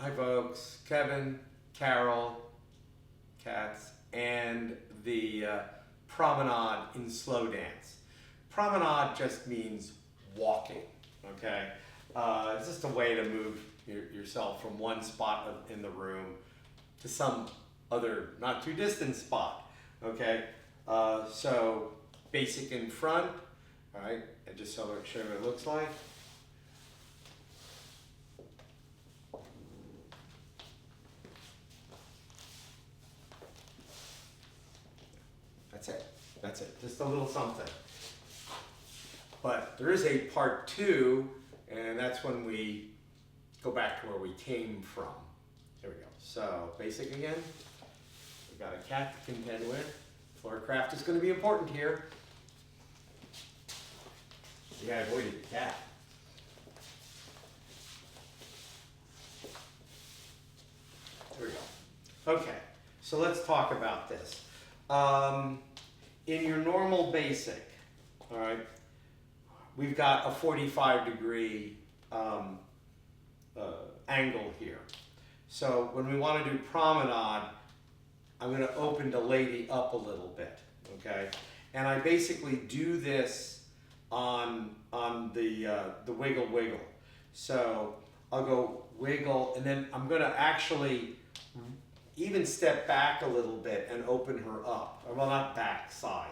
Hi folks, Kevin, Carol, Katz, and the Promenade in slow dance. Promenade just means walking, okay? It's just a way to move yourself from one spot in the room to some other not too distant spot, okay? So basic in front, all right? And just show what it looks like. That's it, just a little something. But there is a part 2, and that's when we go back to where we came from. There we go. So basic again. We've got a cat to contend with. Floor craft is going to be important here. You gotta avoid the cat. There we go. Okay, so let's talk about this. In your normal basic, all right, we've got a 45-degree angle here. So when we want to do promenade, I'm going to open the lady up a little bit, okay? And I basically do this on the wiggle wiggle. So I'll go wiggle, and then I'm going to actually even step back a little bit and open her up. Well, not back, side.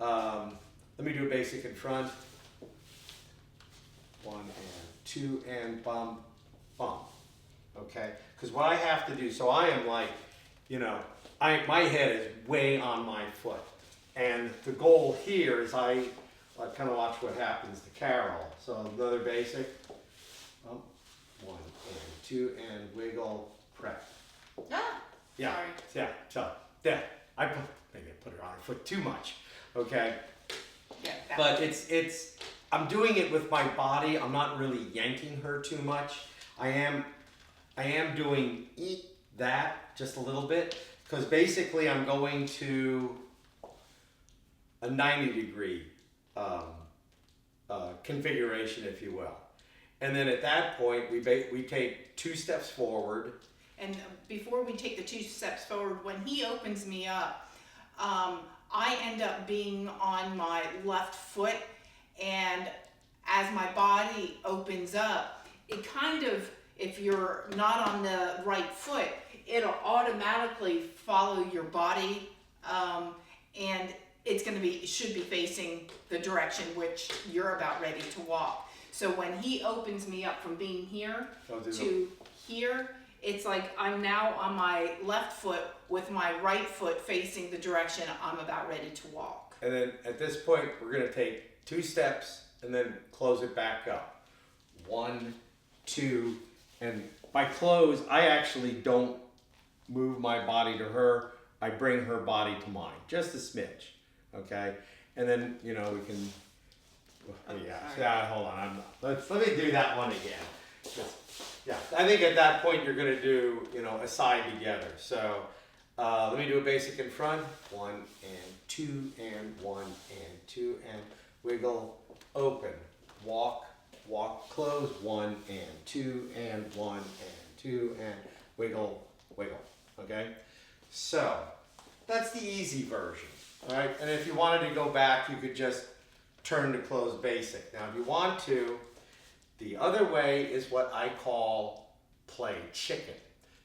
Let me do a basic in front. 1 and 2 and bump, bump. Okay? Because what I have to do, so I am like, you know, my head is way on my foot. And the goal here is I kind of watch what happens to Carol. So another basic. 1 and 2 and wiggle, prep. Ah, yeah, sorry. Yeah, so, maybe I put her on her foot too much, okay? Yeah, But it's, I'm doing it with my body. I'm not really yanking her too much. I am doing that just a little bit, because basically I'm going to a 90-degree configuration, if you will. And then at that point, we take 2 steps forward. And before we take the 2 steps forward, when he opens me up, I end up being on my left foot, and as my body opens up, it kind of, if you're not on the right foot, it'll automatically follow your body, and it should be facing the direction which you're about ready to walk. So when he opens me up from being here to here, it's like I'm now on my left foot with my right foot facing the direction I'm about ready to walk. And then at this point, we're going to take 2 steps and then close it back up. 1, 2, and by close, I actually don't move my body to her. I bring her body to mine, just a smidge, okay? And then, you know, we can, hold on. Let me do that one again. Yeah, I think at that point you're going to do, you know, a side together. So let me do a basic in front. 1 and 2 and 1 and 2 and wiggle, open, walk, walk, close. 1 and 2 and 1 and 2 and wiggle, wiggle. Okay? So that's the easy version. All right? And if you wanted to go back, you could just turn to close basic. Now, if you want to, the other way is what I call play chicken,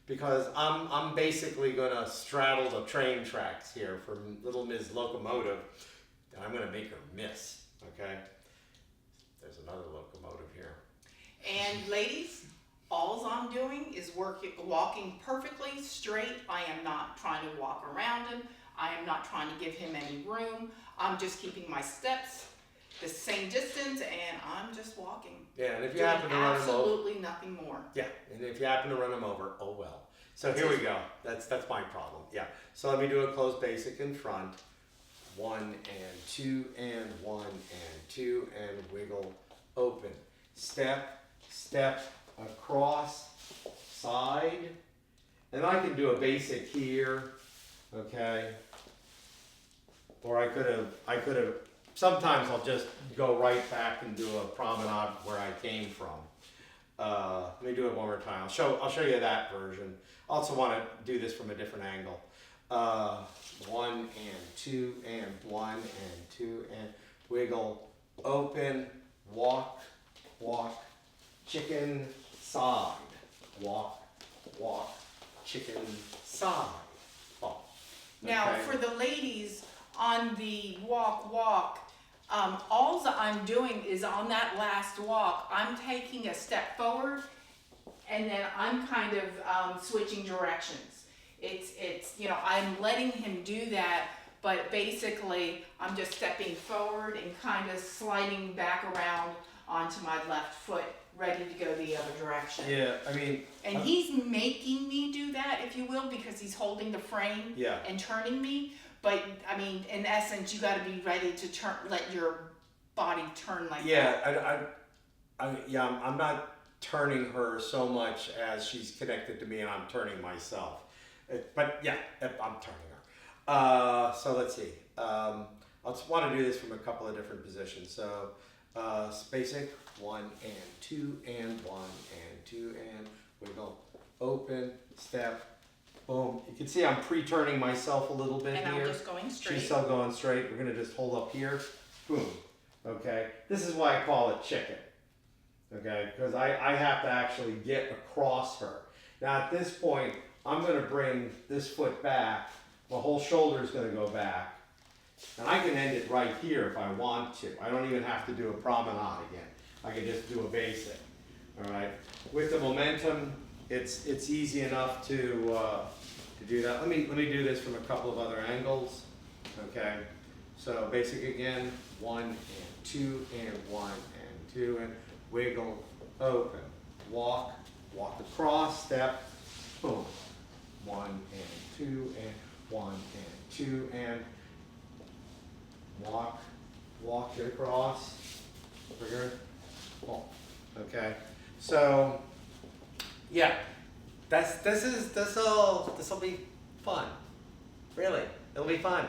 because I'm basically going to straddle the train tracks here from Little Ms. Locomotive, and I'm going to make her miss, okay? There's another locomotive here. And ladies, all I'm doing is walking perfectly straight. I am not trying to walk around him. I am not trying to give him any room. I'm just keeping my steps the same distance, and I'm just walking. Yeah, and if you happen to run him over, absolutely nothing more. Yeah, and if you happen to run him over, oh well. So here we go. That's my problem. Yeah. So let me do a closed basic in front. 1 and 2 and 1 and 2 and wiggle, open. Step, step, across, side. And I can do a basic here, okay? Or I could have, sometimes I'll just go right back and do a promenade where I came from. Let me do it one more time. I'll show you that version. I also want to do this from a different angle. 1 and 2 and 1 and 2 and wiggle, open, walk, walk, chicken, side, walk, walk, chicken, side. Oh. Now, Okay. for the ladies on the walk, all that I'm doing is on that last walk, I'm taking a step forward and then I'm kind of switching directions. It's, you know, I'm letting him do that, but basically I'm just stepping forward and kind of sliding back around onto my left foot, ready to go the other direction. Yeah, I mean. And he's making me do that, if you will, because he's holding the frame Yeah. and turning me. But I mean, in essence, you got to be ready to turn, let your body turn like that. Yeah, I'm not turning her so much as she's connected to me, and I'm turning myself. But yeah, I'm turning her. So let's see. I just want to do this from a couple of different positions. So basic 1 and 2 and 1 and 2 and wiggle, open, step, boom. You can see I'm pre-turning myself a little bit And here. I'm just going straight. She's still going straight. We're gonna just hold up here, boom. Okay, this is why I call it chicken. Okay, because I have to actually get across her. Now at this point, I'm gonna bring this foot back. My whole shoulder is gonna go back. And I can end it right here if I want to. I don't even have to do a promenade again. I can just do a basic. All right. With the momentum, it's easy enough to do that. Let me do this from a couple of other angles. Okay. So basic again, 1 and 2 and 1 and 2 and wiggle, open, walk, walk across, step, boom. 1 and 2 and 1 and 2 and walk, walk, get across, trigger, pull. Okay, so yeah, this'll be fun. Really, it'll be fun.